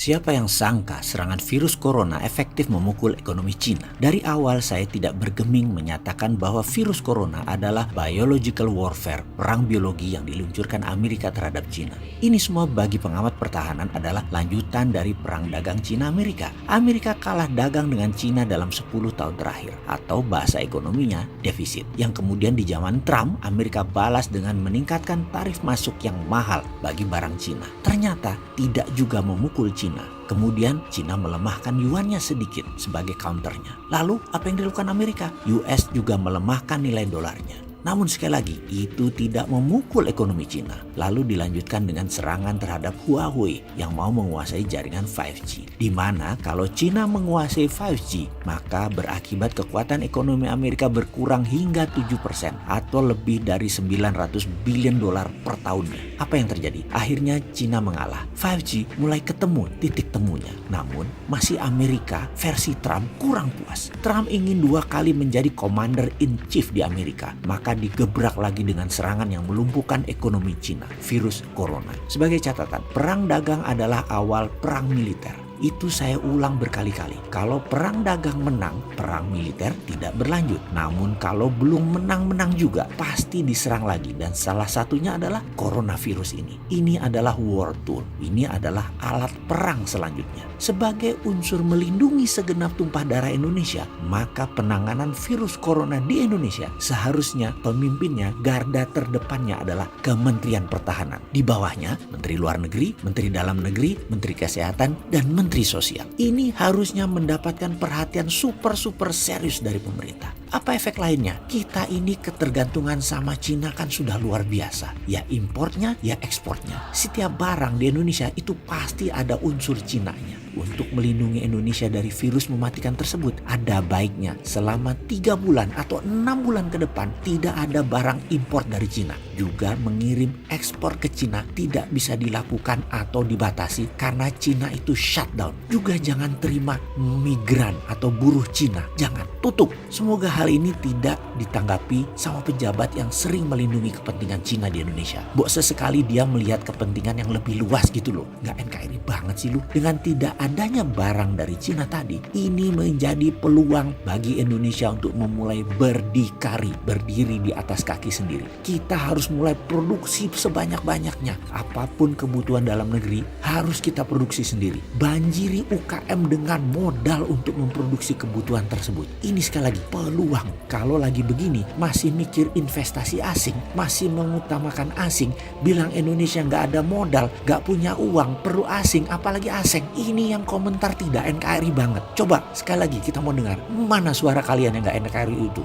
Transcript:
Siapa yang sangka serangan virus corona efektif memukul ekonomi Cina? Dari awal saya tidak bergeming menyatakan bahwa virus corona adalah biological warfare, perang biologi yang diluncurkan Amerika terhadap Cina. Ini semua bagi pengamat pertahanan adalah lanjutan dari perang dagang Cina-Amerika. Amerika kalah dagang dengan Cina dalam 10 tahun terakhir, atau bahasa ekonominya defisit. Yang kemudian di zaman Trump, Amerika balas dengan meningkatkan tarif masuk yang mahal bagi barang Cina. Ternyata tidak juga memukul Cina. Kemudian Cina melemahkan yuannya sedikit sebagai counternya. Lalu apa yang dilakukan Amerika? US juga melemahkan nilai dolarnya. Namun sekali lagi, itu tidak memukul ekonomi Cina. Lalu dilanjutkan dengan serangan terhadap Huawei yang mau menguasai jaringan 5G. Di mana kalau Cina menguasai 5G, maka berakibat kekuatan ekonomi Amerika berkurang hingga 7% atau lebih dari 900 billion dolar per tahunnya. Apa yang terjadi? Akhirnya Cina mengalah. 5G mulai ketemu titik temunya. Namun masih Amerika versi Trump kurang puas. Trump ingin 2 kali menjadi commander in chief di Amerika. Maka digebrak lagi dengan serangan yang melumpuhkan ekonomi Cina, virus corona. Sebagai catatan, perang dagang adalah awal perang militer. Itu saya ulang berkali-kali. Kalau perang dagang menang, perang militer tidak berlanjut. Namun kalau belum menang-menang juga, pasti diserang lagi. Dan salah satunya adalah coronavirus ini. Ini adalah war tool. Ini adalah alat perang selanjutnya. Sebagai unsur melindungi segenap tumpah darah Indonesia, maka penanganan virus corona di Indonesia seharusnya pemimpinnya, garda terdepannya adalah Kementerian Pertahanan. Di bawahnya, Menteri Luar Negeri, Menteri Dalam Negeri, Menteri Kesehatan, dan Menteri Sosial. Ini harusnya mendapatkan perhatian super serius dari pemerintah. Apa efek lainnya? Kita ini ketergantungan sama Cina kan sudah luar biasa. Ya importnya, ya ekspornya. Setiap barang di Indonesia itu pasti ada unsur Cinanya. Untuk melindungi Indonesia dari virus mematikan tersebut, ada baiknya selama 3 bulan atau 6 bulan ke depan tidak ada barang import dari Cina. Juga mengirim ekspor ke Cina tidak bisa dilakukan atau dibatasi karena Cina itu shutdown. Juga jangan terima migran atau buruh Cina. Jangan, tutup. Semoga hal ini tidak ditanggapi sama pejabat yang sering melindungi kepentingan Cina di Indonesia. Sesekali dia melihat kepentingan yang lebih luas gitu loh. Nggak NKRI banget sih lu. Dengan tidak adanya barang dari Cina tadi, ini menjadi peluang bagi Indonesia untuk memulai berdiri di atas kaki sendiri. Kita harus mulai produksi sebanyak-banyaknya. Apapun kebutuhan dalam negeri harus kita produksi sendiri. Banjiri UKM dengan modal untuk memproduksi kebutuhan tersebut. Ini sekali lagi peluang. Kalau lagi begini masih mikir investasi asing, masih mengutamakan asing, bilang Indonesia nggak ada modal, nggak punya uang, perlu asing, apalagi asing. Ini yang komentar tidak NKRI banget. Coba sekali lagi kita mau dengar mana suara kalian yang nggak NKRI itu.